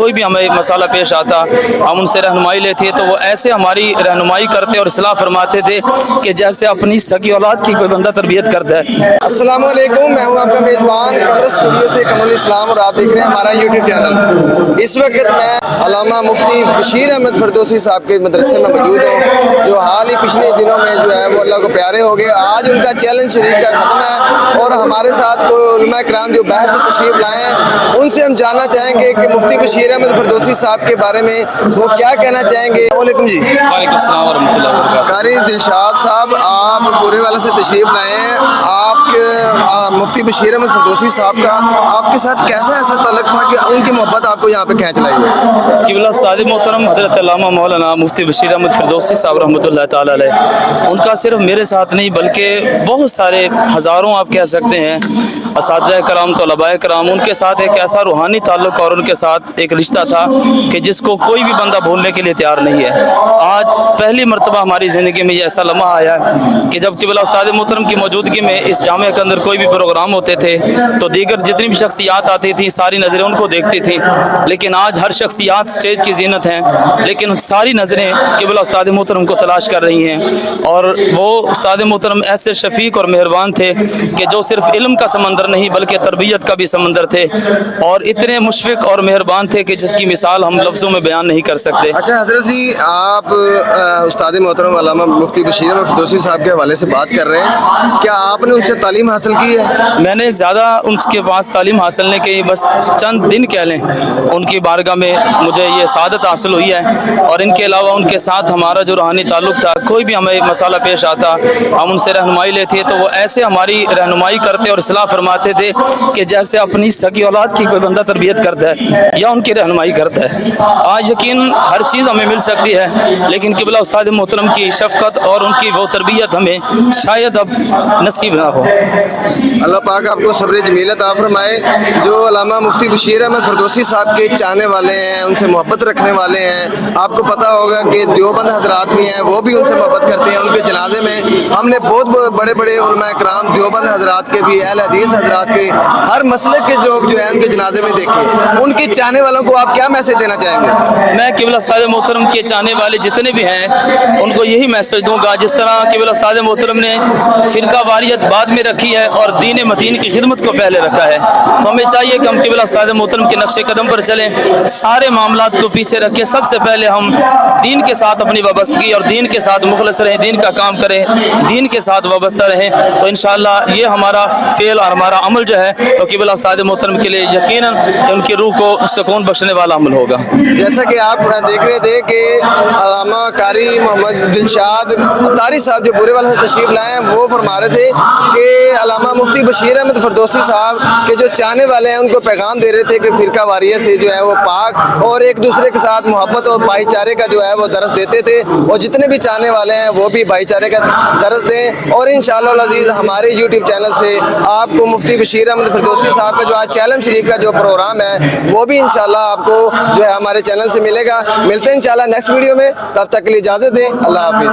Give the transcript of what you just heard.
कोई भी हमें मसाला पेश आता, हम उनसे रहनुमाई लेते तो वो ऐसे हमारी रहनुमाई करते और इस्लाह फरमाते थे कि जैसे अपनी सगी औलाद की कोई बंदा तरबियत करता है। अस्सलाम वालेकुम, मैं हूं आपका मेज़बान कमर स्टूडियो से कमरुल इस्लाम और आप देख रहे हैं हमारा यूट्यूब चैनल। इस वक्त मैं अल्लामा मुफ्ती बशीर अहमद फरदौसी साहब के मदरसे में मौजूद हूँ, जो हाल ही पिछले दिनों में जो है वो अल्लाह को प्यारे हो गए। आज उनका चैलेंज शरीफ का ख़त्म है और हमारे साथ कोई उलमा इकराम जो बाहर से तशरीफ़ लाए हैं, उनसे हम जानना चाहेंगे कि मुफ्ती बशीर अहमद फरदौसी साहब के बारे में वो क्या कहना चाहेंगे। वालेकुम जी। वालेकुम अस्सलाम वरहमतुल्लाहि वबरकातुहू। कारी दिलशाद साहब, आप पूरे वाले से तशरीफ़ लाए हैं। आपके मुफ्ती बशीर अहमद फरदौसी साहब का आपके साथ कैसा ऐसा ताल्लुक़ था कि उनकी मोहब्बत आपको यहाँ पे खींच लाई है? क़िबला उस्ताद मोहतरम हज़रत अल्लामा मौलाना मुफ्ती बशीर अहमद फरदौसी साहब रहमतुल्लाह ताला अलैह, उनका सिर्फ मेरे साथ नहीं बल्कि बहुत सारे हज़ारों आप कह सकते हैं असातिज़ा कराम, तलबाए कराम, उनके साथ एक ऐसा रूहानी ताल्लुक़ और उनके साथ एक रिश्ता था कि जिसको कोई भी बंदा भूलने के लिए तैयार नहीं है। आज पहली मरतबा हमारी ज़िंदगी में ये ऐसा लम्हा आया कि जब क़िबला उस्ताद मोहतरम की मौजूदगी में इस जामे के अंदर कोई भी प्रोग्राम होते थे तो दीगर जितनी भी शख्सियात आती थी सारी नज़रें उनको देखती थी, लेकिन आज हर शख्सियात स्टेज की जीनत हैं, लेकिन सारी नज़रें क़िबला उस्ताद मोहतरम को तलाश कर रही हैं। और वो उस्ताद मोहतरम ऐसे शफीक और मेहरबान थे कि जो सिर्फ इल्म का समंदर नहीं बल्कि तरबियत का भी समंदर थे, और इतने मुशफ़िक़ और मेहरबान थे कि जिसकी मिसाल हम लफ्ज़ों में बयान नहीं कर सकते। अच्छा हज़रत जी, आप उस्ताद मोहतरम अल्लामा मुफ्ती बशीर अहमद फरदौसी साहब के हवाले से बात कर रहे हैं, क्या आपने उनसे तालीम हासिल की है? मैंने ज़्यादा उनके पास तालीम हासिल नहीं की, बस चंद दिन कह लें उनकी बारगाह में मुझे ये सादत हासिल हुई है। और इनके अलावा उनके साथ हमारा जो रूहानी ताल्लुक़ था, कोई भी हमें मसाला पेश आता हम उनसे रहनुमाई लेते तो वो ऐसे हमारी रहनुमाई करते और इस्लाह फरमाते थे कि जैसे अपनी सगी औलाद की कोई बंदा तरबियत करता है या उनकी रहनुमाई करता है। आज यकीन हर चीज़ हमें मिल सकती है, लेकिन क़िबला उस्ताद मोहतरम की शफ़क़त और उनकी वो तरबियत हमें शायद अब नसीब ना हो। अल्लाह पाक आपको सब्र जमील अता फरमाए। जो अल्लामा मुफ्ती बशीर अहमद फरदौसी साहब के चाहने वाले हैं, उनसे मोहब्बत रखने वाले हैं, आपको पता होगा कि देवबंद हजरात भी हैं, वो भी उनसे मोहब्बत करते हैं। उनके जनाजे में हमने बहुत बड़े बड़े उलमा इकराम देवबंद हजरात के भी, अहले हदीस हजरात के, हर मसले के लोग जो है उनके जनाजे में देखे। उनके चाहने वालों को आप क्या मैसेज देना चाहेंगे? मैं क़िबला उस्ताद मोहतरम के चाहने वाले जितने भी हैं उनको यही मैसेज दूंगा, जिस तरह क़िबला उस्ताद मोहतरम ने फ़िरका वारियत बाद में रखी है और दीन मतीन की खिदमत को पहले रखा है, तो हमें चाहिए कि हम क़िबला उस्ताद मोहतरम के नक्शे कदम पर चलें, सारे मामलात को पीछे रख के सबसे पहले हम दीन के साथ अपनी वाबस्तगी और दीन के साथ मुखलस रहें, दीन का काम करें, दीन के साथ वाबस्ता रहें, तो इंशाअल्लाह ये हमारा फ़ेल और हमारा अमल जो है तो क़िबला उस्ताद मोहतरम के लिए यकीनन उनकी रूह को सुकून बख्शने वाला अमल होगा। जैसा कि आप देख रहे थे कि अल्लामा कारी मोहम्मद दिलशाद तारी साहब जो बुरे वाले से तशरीफ़ लाए हैं, वो फरमा रहे थे कि अल्लामा मुफ्ती बशीर अहमद फरदौसी साहब के जो चाहने वाले हैं उनको पैगाम दे रहे थे कि फ़िरका वारियत से जो है वो पाक और एक दूसरे के साथ मोहब्बत और भाईचारे का जो है वो दरस देते थे, और जितने भी चाहने वाले हैं वो भी भाईचारे का दरस दें। और इंशाअल्लाह अज़ीज़ हमारे यूट्यूब चैनल से आपको मुफ्ती बशीर अहमद फरदौसी साहब का जो आज चैलेंज शरीफ का जो प्रोग्राम है वो भी इंशाअल्लाह आपको जो है हमारे चैनल से मिलेगा। मिलते हैं इंशाअल्लाह नेक्स्ट वीडियो में, तब तक के लिए इजाज़त दें। अल्लाह हाफ़िज़।